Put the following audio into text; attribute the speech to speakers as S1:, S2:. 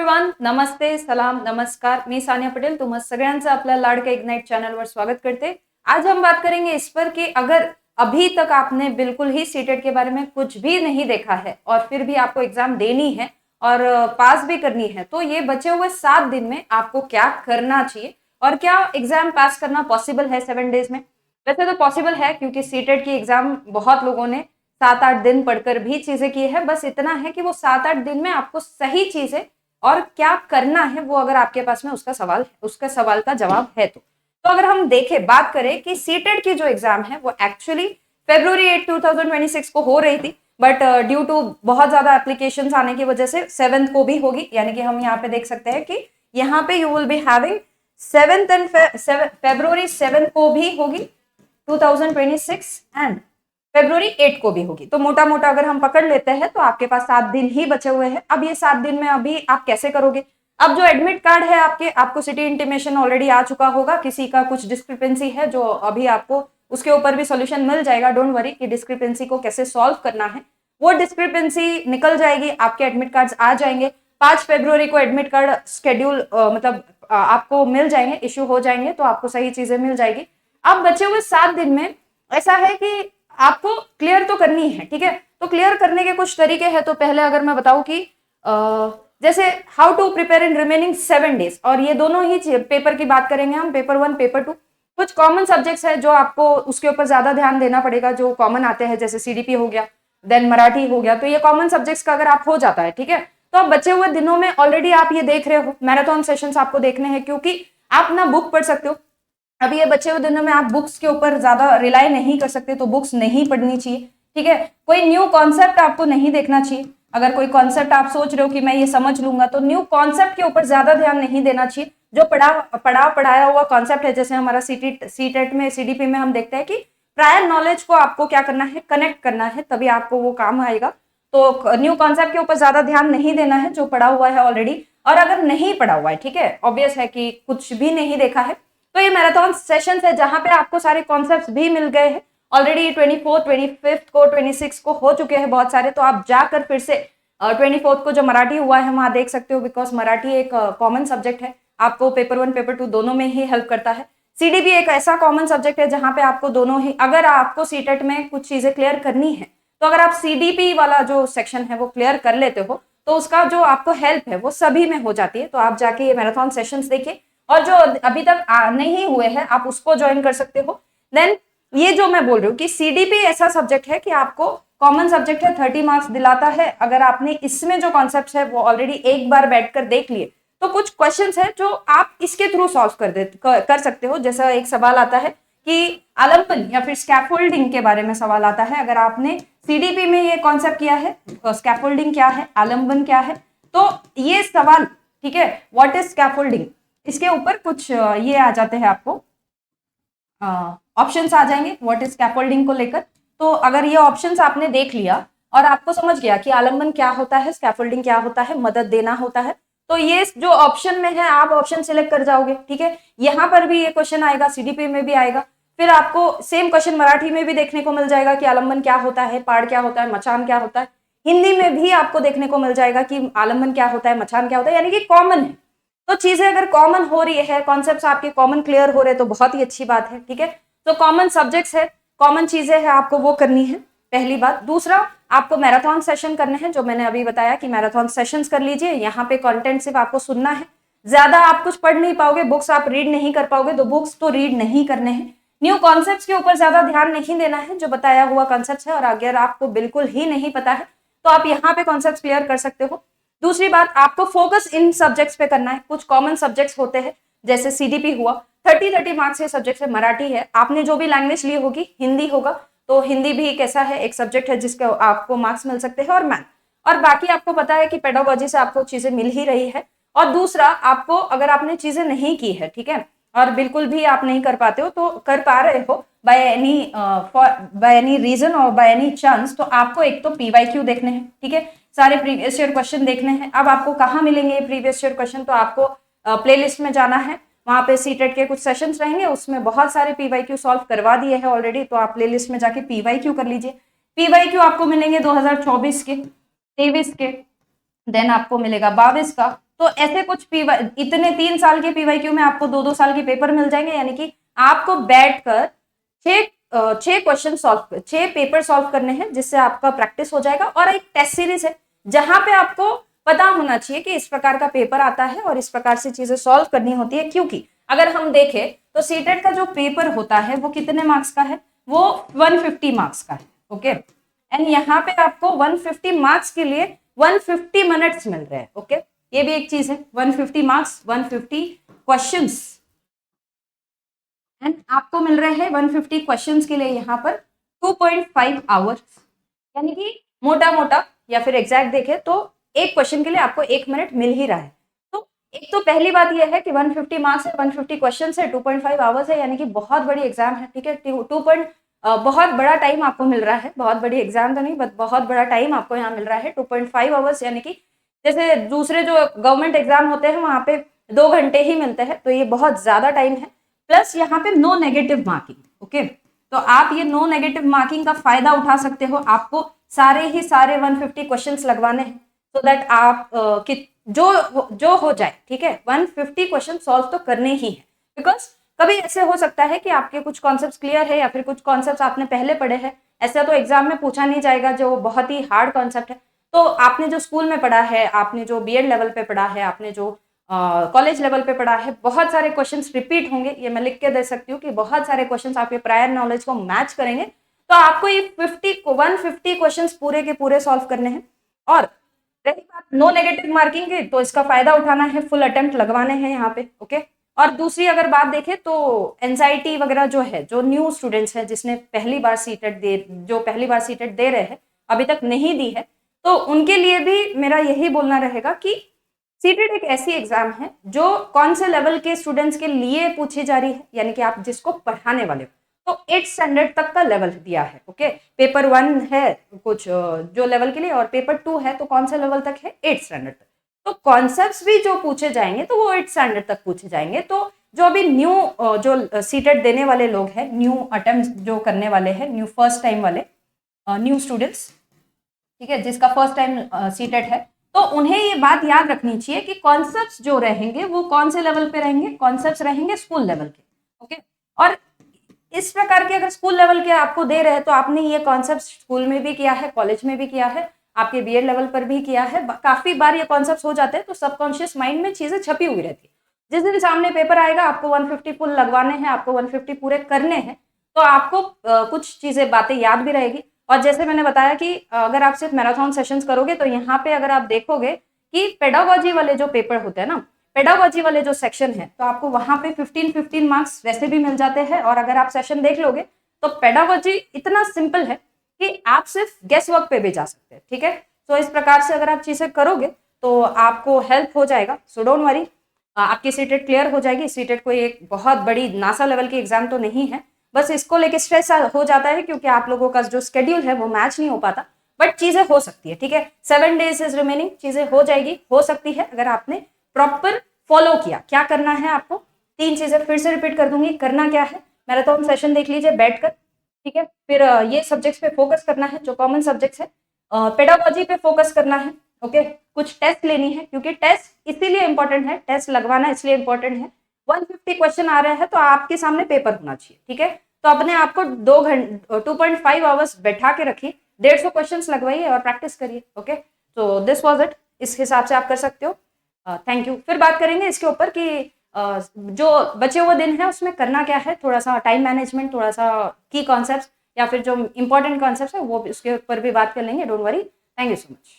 S1: Everyone, नमस्ते, सलाम, नमस्कार। मी सानिया पटेल तुम्हा सगळ्यांचं आपल्या लाडके इग्नाइट चैनल पर स्वागत करते। आज हम बात करेंगे इस पर कि अगर अभी तक आपने बिल्कुल ही सीटेट के बारे में कुछ भी नहीं देखा है और फिर भी आपको एग्जाम देनी है और पास भी करनी है, तो ये बचे हुए 7 दिन में आपको क्या करना चाहिए और क्या एग्जाम पास करना पॉसिबल है 7 डेज में। वैसे तो पॉसिबल है क्योंकि सीटेट की एग्जाम बहुत लोगों ने 7-8 दिन पढ़कर भी चीजें की है। बस इतना है कि वो 7-8 दिन में आपको सही चीजें और क्या करना है वो अगर आपके पास में उसका सवाल का जवाब है तो अगर हम देखें बात करें कि सीटेट की जो एग्जाम है वो एक्चुअली February 8 2026 को हो रही थी, बट ड्यू टू बहुत ज्यादा एप्लीकेशंस आने की वजह से 7th को भी होगी। यानी कि हम यहाँ पे देख सकते हैं कि यहाँ पे you will be having 7th and February 7 को भी होगी 2026 एंड February 8 को भी होगी। तो मोटा मोटा अगर हम पकड़ लेते हैं तो आपके पास 7 दिन ही बचे हुए हैं। अब ये 7 दिन में अभी आप कैसे करोगे? अब जो एडमिट कार्ड है आपको सिटी इंटीमेशन ऑलरेडी आ चुका होगा। किसी का कुछ डिस्क्रिपेंसी है जो अभी आपको उसके ऊपर भी सोल्यूशन मिल जाएगा। डोंट वरी कि डिस्क्रिपेंसी को कैसे सॉल्व करना है, वो डिस्क्रिपेंसी निकल जाएगी, आपके एडमिट कार्ड आ जाएंगे। 5 फरवरी को एडमिट कार्ड शेड्यूल मतलब आपको मिल जाएंगे, इश्यू हो जाएंगे, तो आपको सही चीजें मिल जाएगी। अब बचे हुए 7 दिन में ऐसा है कि आपको क्लियर तो करनी है, ठीक है। तो क्लियर करने के कुछ तरीके हैं। तो पहले अगर मैं बताऊं कि जैसे how to prepare in remaining 7 days, और ये दोनों ही पेपर की बात करेंगे हम, पेपर 1 पेपर 2। कुछ कॉमन सब्जेक्ट्स है जो आपको उसके ऊपर ज्यादा ध्यान देना पड़ेगा, जो कॉमन आते हैं, जैसे सीडीपी हो गया, देन मराठी हो गया। तो ये कॉमन सब्जेक्ट्स का अगर आप हो जाता है, ठीक है, तो अब बचे हुए दिनों में ऑलरेडी आप ये देख रहे हो मैराथन सेशंस आपको देखने हैं, क्योंकि आप ना बुक पढ़ सकते हो। अभी ये बचे हुए दिनों में आप बुक्स के ऊपर ज्यादा रिलाई नहीं कर सकते, तो बुक्स नहीं पढ़नी चाहिए, ठीक है। कोई न्यू कॉन्सेप्ट आपको नहीं देखना चाहिए। अगर कोई कॉन्सेप्ट आप सोच रहे हो कि मैं ये समझ लूंगा, तो न्यू कॉन्सेप्ट के ऊपर ज्यादा ध्यान नहीं देना चाहिए। जो पढ़ाया हुआ कॉन्सेप्ट है, जैसे हमारा सीटेट में, सीडीपी में हम देखते हैं कि प्रायर नॉलेज को आपको क्या करना है, कनेक्ट करना है, तभी आपको वो काम आएगा। तो न्यू कॉन्सेप्ट के ऊपर ज्यादा ध्यान नहीं देना है, जो पढ़ा हुआ है ऑलरेडी। और अगर नहीं पढ़ा हुआ है, ठीक है, ऑब्वियस है कि कुछ भी नहीं देखा है, तो ये मैराथन सेशंस है जहां पे आपको सारे कॉन्सेप्ट्स भी मिल गए हैं ऑलरेडी। 24, 25 को, 26 को हो चुके हैं बहुत सारे। तो आप जाकर फिर से 24 को जो मराठी हुआ है वहां देख सकते हो, बिकॉज मराठी एक कॉमन सब्जेक्ट है, आपको पेपर 1 पेपर 2 दोनों में ही हेल्प करता है। सीडीपी एक ऐसा कॉमन सब्जेक्ट है जहां पे आपको दोनों ही, अगर आपको सीटेट में कुछ चीजें क्लियर करनी है, तो अगर आप सीडीपी वाला जो सेक्शन है वो क्लियर कर लेते हो, तो उसका जो आपको हेल्प है वो सभी में हो जाती है। तो आप जाके ये मैराथन सेशंस देखिए, और जो अभी तक नहीं हुए हैं आप उसको ज्वाइन कर सकते हो। देन ये जो मैं बोल रही हूँ कि सीडीपी ऐसा सब्जेक्ट है कि आपको कॉमन सब्जेक्ट है, 30 मार्क्स दिलाता है। अगर आपने इसमें जो कॉन्सेप्ट है वो ऑलरेडी एक बार बैठकर देख लिए, तो कुछ क्वेश्चंस है जो आप इसके थ्रू सॉल्व कर सकते हो। जैसा एक सवाल आता है कि आलम्बन या फिर स्कैफोल्डिंग के बारे में सवाल आता है। अगर आपने सीडीपी में ये कॉन्सेप्ट किया है, तो स्कैफोल्डिंग क्या है, आलम्बन क्या है, तो ये सवाल, ठीक है, व्हाट इज स्कैफोल्डिंग, इसके ऊपर कुछ ये आ जाते हैं, आपको ऑप्शंस आ जाएंगे व्हाट इज स्कैफोल्डिंग को लेकर। तो अगर ये ऑप्शंस आपने देख लिया और आपको समझ गया कि आलम्बन क्या होता है, स्कैफोल्डिंग क्या होता है, मदद देना होता है, तो ये जो ऑप्शन में है आप ऑप्शन सिलेक्ट कर जाओगे, ठीक है। यहाँ पर भी ये क्वेश्चन आएगा, सीडीपी में भी आएगा, फिर आपको सेम क्वेश्चन मराठी में भी देखने को मिल जाएगा कि आलम्बन क्या होता है, पाड़ क्या होता है, मचान क्या होता है। हिंदी में भी आपको देखने को मिल जाएगा कि आलम्बन क्या होता है, मचान क्या होता है, यानी कि कॉमन है। तो चीजें अगर कॉमन हो रही है, कॉन्सेप्ट्स आपके कॉमन क्लियर हो रहे हैं, तो बहुत ही अच्छी बात है, ठीक है। तो कॉमन सब्जेक्ट्स है, कॉमन चीजें हैं, आपको वो करनी है, पहली बात। दूसरा, आपको मैराथन सेशन करने हैं, जो मैंने अभी बताया कि मैराथन सेशंस कर लीजिए। यहाँ पे कंटेंट सिर्फ आपको सुनना है, ज्यादा आप कुछ पढ़ नहीं पाओगे, बुक्स आप रीड नहीं कर पाओगे, तो बुक्स तो रीड नहीं करने हैं। न्यू कॉन्सेप्ट्स के ऊपर ज्यादा ध्यान नहीं देना है, जो बताया हुआ कॉन्सेप्ट है। और अगर आपको बिल्कुल ही नहीं पता है तो आप यहाँ पे कॉन्सेप्ट क्लियर कर सकते हो। दूसरी बात, आपको फोकस इन सब्जेक्ट्स पे करना है। कुछ कॉमन सब्जेक्ट्स होते हैं, जैसे सीडीपी हुआ, 30 मार्क्स के सब्जेक्ट है, मराठी है, आपने जो भी लैंग्वेज ली होगी, हिंदी होगा तो हिंदी भी कैसा है, एक सब्जेक्ट है जिसके आपको मार्क्स मिल सकते हैं, और मैथ। और बाकी आपको पता है कि पेडागोजी से आपको चीजें मिल ही रही है। और दूसरा, आपको अगर आपने चीजें नहीं की है, ठीक है, और बिल्कुल भी आप नहीं कर पाते हो, तो कर पा रहे हो बाय एनी रीजन और बाय एनी चांस, तो आपको एक तो पीवाईक्यू देखने हैं, ठीक है, सारे प्रीवियस ईयर क्वेश्चन देखने हैं। अब आपको कहाँ मिलेंगे प्रीवियस ईयर क्वेश्चन, तो आपको प्लेलिस्ट में जाना है, वहां पे सीटेट के कुछ सेशंस रहेंगे, उसमें बहुत सारे पीवाईक्यू सॉल्व करवा दिए हैं ऑलरेडी, तो आप प्लेलिस्ट में जाके पीवाईक्यू कर लीजिए। पीवाईक्यू आपको मिलेंगे 2024 के, 23 के, देन आपको मिलेगा 22 का, तो ऐसे कुछ इतने 3 साल के पीवाईक्यू में आपको 2-2 साल के पेपर मिल जाएंगे, यानी कि आपको बैठकर 6 क्वेश्चन सॉल्व 6 पेपर सॉल्व करने हैं, जिससे आपका प्रैक्टिस हो जाएगा। और एक टेस्ट सीरीज है जहां पे आपको पता होना चाहिए कि इस प्रकार का पेपर आता है और इस प्रकार से चीजें सॉल्व करनी होती है। क्योंकि अगर हम देखें तो सीटेट का जो पेपर होता है वो कितने मार्क्स का है, वो 150 मार्क्स का है। ओके, एंड यहाँ पे आपको 150 मार्क्स के लिए 150 मिनट्स मिल रहे हैं। ओके, ये भी एक चीज है, 150 मार्क्स 150 क्वेश्चंस, एंड आपको मिल रहे हैं 150 क्वेश्चंस के लिए यहाँ पर 2.5 आवर्स, यानी कि मोटा मोटा या फिर एग्जैक्ट देखे तो एक क्वेश्चन के लिए आपको 1 मिनट मिल ही रहा है। तो एक तो पहली बात यह है कि 150 मार्क्स है, 150 क्वेश्चन है, 2.5 आवर्स है, यानी कि बहुत बड़ी एग्जाम है। ठीक है, बहुत बड़ा टाइम आपको मिल रहा है, बहुत बड़ी एग्जाम तो नहीं बट बहुत बड़ा टाइम आपको यहाँ मिल रहा है, 2.5 आवर्स, यानी कि जैसे दूसरे जो गवर्नमेंट एग्जाम होते हैं वहां पे 2 घंटे ही मिलते हैं, तो ये बहुत ज्यादा टाइम है। प्लस यहाँ पे नो नेगेटिव मार्किंग। ओके, तो आप ये नो नेगेटिव मार्किंग का फायदा उठा सकते हो। आपको सारे ही सारे 150 क्वेश्चंस लगवाने हैं, सो दैट आप जो हो जाए, ठीक है, 150 क्वेश्चन सॉल्व तो करने ही है। बिकॉज कभी ऐसे हो सकता है कि आपके कुछ कॉन्सेप्ट क्लियर है या फिर कुछ कॉन्सेप्ट आपने पहले पढ़े हैं, ऐसा तो एग्जाम में पूछा नहीं जाएगा जो बहुत ही हार्ड कॉन्सेप्ट है। तो आपने जो स्कूल में पढ़ा है, आपने जो बीएड लेवल पे पढ़ा है, आपने जो कॉलेज लेवल पे पढ़ा है, बहुत सारे क्वेश्चंस रिपीट होंगे। ये मैं लिख के दे सकती हूँ कि बहुत सारे क्वेश्चंस आपके प्रायर नॉलेज को मैच करेंगे, तो आपको ये 150 क्वेश्चंस पूरे के पूरे सॉल्व करने हैं। और रही बात नो नेगेटिव मार्किंग की, तो इसका फायदा उठाना है, फुल अटेम्प्ट लगवाने हैं यहाँ पे। ओके, और दूसरी अगर बात देखें तो एंजाइटी वगैरह जो है, जो न्यू स्टूडेंट्स हैं जिसने पहली बार सीटेट दे रहे हैं, अभी तक नहीं दी है, तो उनके लिए भी मेरा यही बोलना रहेगा कि सीटेट एक ऐसी एग्जाम है जो कौन से लेवल के स्टूडेंट्स के लिए पूछी जा रही है, यानी कि आप जिसको पढ़ाने वाले हो, तो 8 स्टैंडर्ड तक का लेवल दिया है। ओके, पेपर 1 है कुछ जो लेवल के लिए, और पेपर 2 है तो कौन से लेवल तक है, 8 स्टैंडर्ड तक। तो कॉन्सेप्ट्स भी जो पूछे जाएंगे तो वो 8 स्टैंडर्ड तक पूछे जाएंगे। तो जो अभी न्यू जो सीटेट देने वाले लोग हैं, न्यू अटेम्प्ट जो करने वाले हैं, न्यू फर्स्ट टाइम वाले न्यू स्टूडेंट्स, ठीक है, जिसका फर्स्ट टाइम सीटेट है, तो उन्हें ये बात याद रखनी चाहिए कि कॉन्सेप्ट्स जो रहेंगे वो कौन से लेवल पे रहेंगे, कॉन्सेप्ट्स रहेंगे स्कूल लेवल के। ओके, और इस प्रकार के अगर स्कूल लेवल के आपको दे रहे हैं तो आपने ये कॉन्सेप्ट स्कूल में भी किया है, कॉलेज में भी किया है, आपके बीएड लेवल पर भी किया है। काफी बार ये कॉन्सेप्ट हो जाते हैं, तो सबकॉन्शियस माइंड में चीजें छपी हुई रहती है। जिस दिन सामने पेपर आएगा, आपको 150 फुल लगवाने हैं, आपको 150 पूरे करने हैं, तो आपको कुछ चीजें बातें याद भी रहेगी। और जैसे मैंने बताया कि अगर आप सिर्फ मैराथन सेशंस करोगे, तो यहाँ पे अगर आप देखोगे कि पेडागोजी वाले जो पेपर होते हैं ना, पेडागोजी वाले जो सेक्शन है, तो आपको वहां पे 15 मार्क्स वैसे भी मिल जाते हैं। और अगर आप सेशन देख लोगे तो पेडागोजी इतना सिंपल है कि आप सिर्फ गेस वर्क पे भी जा सकते हैं। ठीक है, तो इस प्रकार से अगर आप चीजें करोगे तो आपको हेल्प हो जाएगा। सो डोंट वरी, आपकी सीटेट क्लियर हो जाएगी। सीटेट कोई एक बहुत बड़ी नासा लेवल की एग्जाम तो नहीं है, बस इसको लेके स्ट्रेस हो जाता है क्योंकि आप लोगों का जो शेड्यूल है वो मैच नहीं हो पाता, बट चीजें हो सकती है। ठीक है, 7 days इज रिमेनिंग, चीजें हो जाएगी, हो सकती है अगर आपने प्रॉपर फॉलो किया। क्या करना है आपको, 3 चीजें फिर से रिपीट कर दूंगी। करना क्या है, मैराथन सेशन देख लीजिए बैठकर, ठीक है, फिर ये सब्जेक्ट्स पे फोकस करना है जो कॉमन सब्जेक्ट्स है, पेडागोजी पे फोकस करना है। ओके, कुछ टेस्ट लेनी है क्योंकि टेस्ट इसीलिए इंपॉर्टेंट है, टेस्ट लगवाना इसलिए इंपॉर्टेंट है। 150 क्वेश्चन आ रहे हैं तो आपके सामने पेपर होना चाहिए। ठीक है, तो अपने आप को 2.5 आवर्स बैठा के रखिए, 150 क्वेश्चंस लगवाइए और प्रैक्टिस करिए। ओके, तो दिस वाज इट, इस हिसाब से आप कर सकते हो। Thank you. फिर बात करेंगे इसके ऊपर कि जो बचे हुए दिन है उसमें करना क्या है, थोड़ा सा टाइम मैनेजमेंट, थोड़ा सा की कॉन्सेप्ट्स या फिर जो इंपॉर्टेंट कॉन्सेप्ट्स है वो उसके ऊपर भी बात कर लेंगे। Don't worry, thank you so much.